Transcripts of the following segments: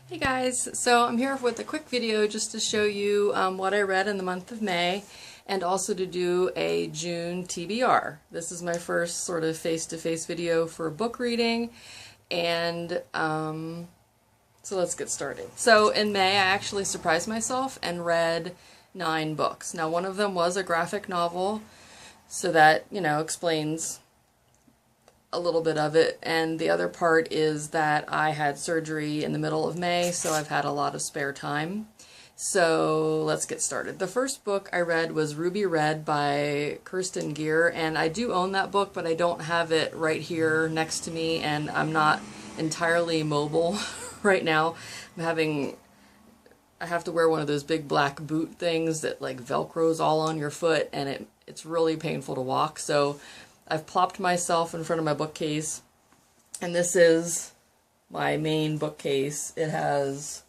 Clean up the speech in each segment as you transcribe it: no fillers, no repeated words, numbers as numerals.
Hey guys, so I'm here with a quick video just to show you what I read in the month of May and also to do a June TBR. This is my first sort of face-to-face video for book reading, and so let's get started. So in May I actually surprised myself and read 9 books. Now one of them was a graphic novel, so that, you know, explains a little bit of it, and the other part is that I had surgery in the middle of May, so I've had a lot of spare time. So let's get started. The first book I read was Ruby Red by Kirsten Gier, and I do own that book, but I don't have it right here next to me, and I'm not entirely mobile right now. I have to wear one of those big black boot things that like velcros all on your foot, and it's really painful to walk, so I've plopped myself in front of my bookcase, and this is my main bookcase. It has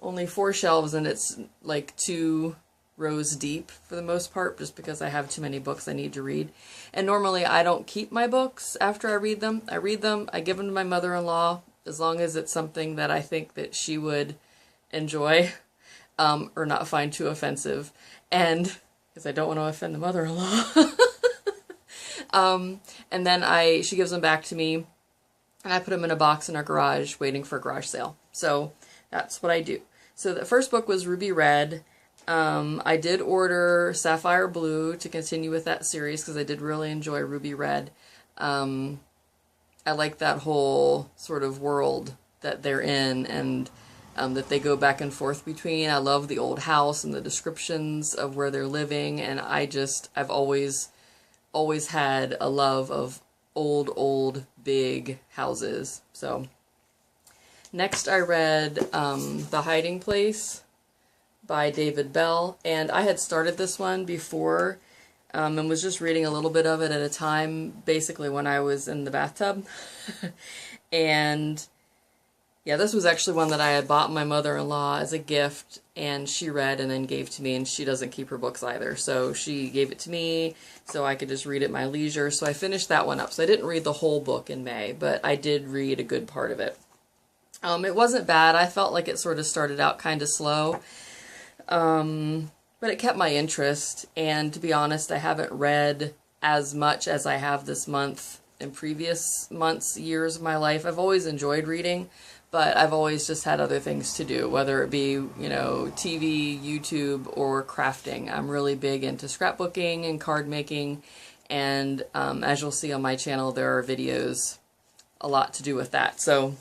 only 4 shelves, and it's like 2 rows deep for the most part, just because I have too many books I need to read. And normally I don't keep my books after I read them. I give them to my mother-in-law, as long as it's something that I think that she would enjoy, or not find too offensive, and because I don't want to offend the mother-in-law. And then she gives them back to me, and I put them in a box in our garage waiting for a garage sale. So that's what I do. So the first book was Ruby Red. I did order Sapphire Blue to continue with that series because I did really enjoy Ruby Red. I like that whole sort of world that they're in, and that they go back and forth between. I love the old house and the descriptions of where they're living, and I've always had a love of old big houses. So next I read The Hiding Place by David Bell, and I had started this one before and was just reading a little bit of it at a time, basically when I was in the bathtub. And yeah, this was actually one that I had bought my mother-in-law as a gift, and she read and then gave to me, and she doesn't keep her books either, so she gave it to me so I could just read at my leisure. So I finished that one up. So I didn't read the whole book in May, but I did read a good part of it. It wasn't bad. I felt like it sort of started out kind of slow, but it kept my interest, and to be honest, I haven't read as much as I have this month in previous months, years of my life. I've always enjoyed reading, but I've always just had other things to do, whether it be, you know, TV, YouTube, or crafting. I'm really big into scrapbooking and card making, and as you'll see on my channel, there are videos a lot to do with that. So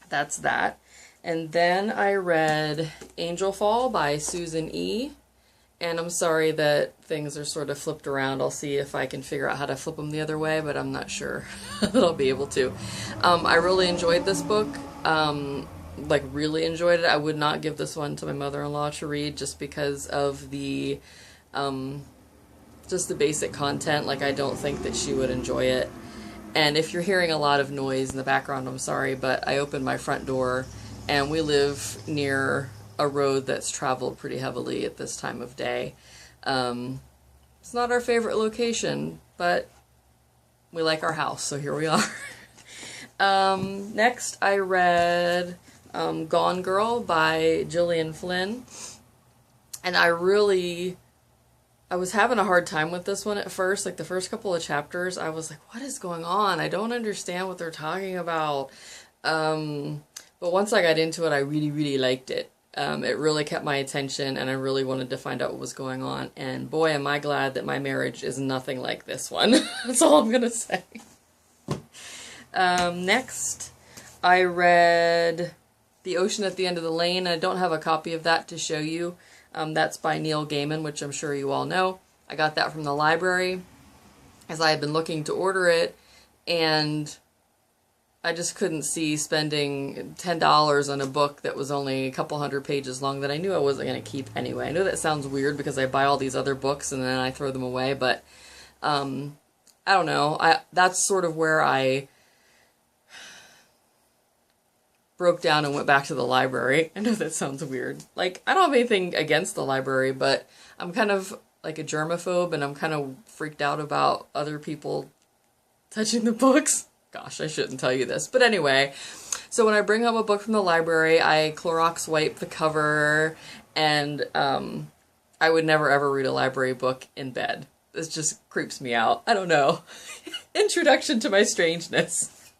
that's that. And then I read Angel Fall by Susan E. And I'm sorry that things are sort of flipped around. I'll see if I can figure out how to flip them the other way, but I'm not sure that I'll be able to. I really enjoyed this book. Like really enjoyed it. I would not give this one to my mother-in-law to read just because of the just the basic content. Like, I don't think that she would enjoy it. And if you're hearing a lot of noise in the background, I'm sorry, but I opened my front door, and we live near a road that's traveled pretty heavily at this time of day. It's not our favorite location, but we like our house, so here we are. Next I read Gone Girl by Gillian Flynn, and I was having a hard time with this one at first. Like, the first couple of chapters, I was like, what is going on? I don't understand what they're talking about. But once I got into it, I really liked it. It really kept my attention, and I really wanted to find out what was going on. And boy, am I glad that my marriage is nothing like this one. That's all I'm gonna say. Next, I read The Ocean at the End of the Lane. I don't have a copy of that to show you. That's by Neil Gaiman, which I'm sure you all know. I got that from the library, as I had been looking to order it, and I just couldn't see spending $10 on a book that was only a couple hundred pages long that I knew I wasn't going to keep anyway. I know that sounds weird because I buy all these other books and then I throw them away, but I don't know. That's sort of where I broke down and went back to the library. I know that sounds weird. Like, I don't have anything against the library, but I'm kind of like a germaphobe, and I'm kind of freaked out about other people touching the books. Gosh, I shouldn't tell you this. But anyway, So when I bring home a book from the library, I Clorox wipe the cover, and I would never ever read a library book in bed. This just creeps me out. I don't know. Introduction to my strangeness.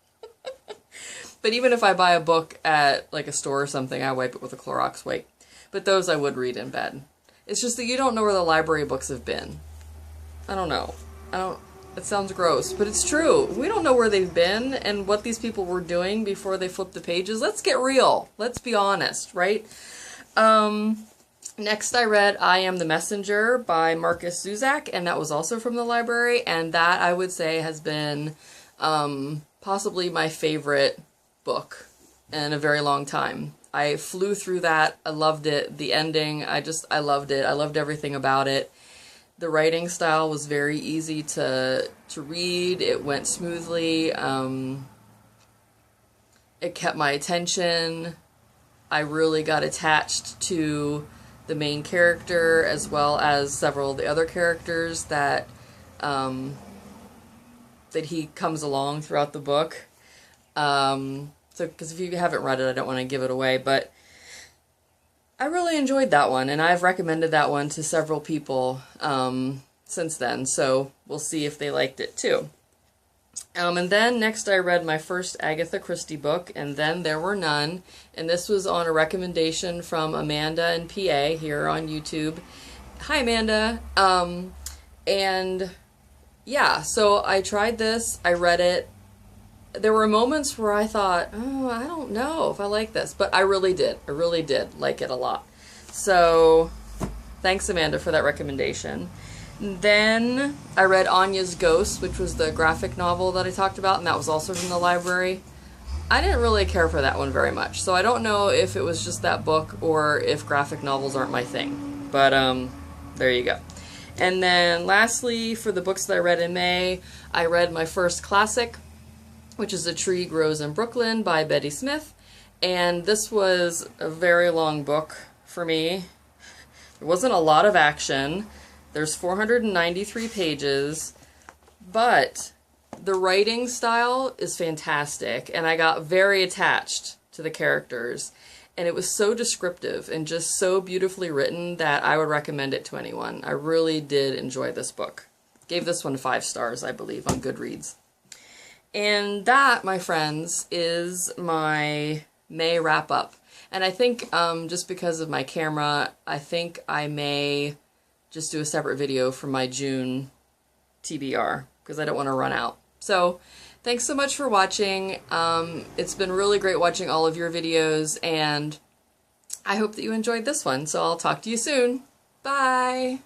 But even if I buy a book at like a store or something, I wipe it with a Clorox wipe. But those I would read in bed. It's just that you don't know where the library books have been. I don't know. It sounds gross, but it's true. We don't know where they've been and what these people were doing before they flipped the pages. Let's get real. Let's be honest, right? Next I read I Am the Messenger by Marcus Zuzak, and that was also from the library, and that I would say has been possibly my favorite book in a very long time. I flew through that. I loved it. The ending, I loved it. I loved everything about it. The writing style was very easy to read. It went smoothly. It kept my attention. I really got attached to the main character as well as several of the other characters that he comes along throughout the book. Because if you haven't read it, I don't want to give it away, but I really enjoyed that one, and I've recommended that one to several people since then, so we'll see if they liked it too. And then next I read my first Agatha Christie book, and Then There Were None, and this was on a recommendation from Amanda in PA here on YouTube. Hi Amanda. And yeah, so I tried this, I read it. There were moments where I thought, oh, I don't know if I like this, but I really did. I really did like it a lot. So thanks Amanda for that recommendation. Then I read Anya's Ghost, which was the graphic novel that I talked about, and that was also from the library. I didn't really care for that one very much, so I don't know if it was just that book or if graphic novels aren't my thing. But there you go. And then lastly, for the books that I read in May, I read my first classic, which is A Tree Grows in Brooklyn by Betty Smith. And this was a very long book for me. There wasn't a lot of action. There's 493 pages, but the writing style is fantastic, and I got very attached to the characters, and it was so descriptive and just so beautifully written that I would recommend it to anyone. I really did enjoy this book. Gave this one 5 stars, I believe, on Goodreads. And that, my friends, is my May wrap-up. And I think just because of my camera, I think I may just do a separate video for my June TBR, because I don't want to run out. So, thanks so much for watching. It's been really great watching all of your videos, and I hope that you enjoyed this one. So I'll talk to you soon. Bye!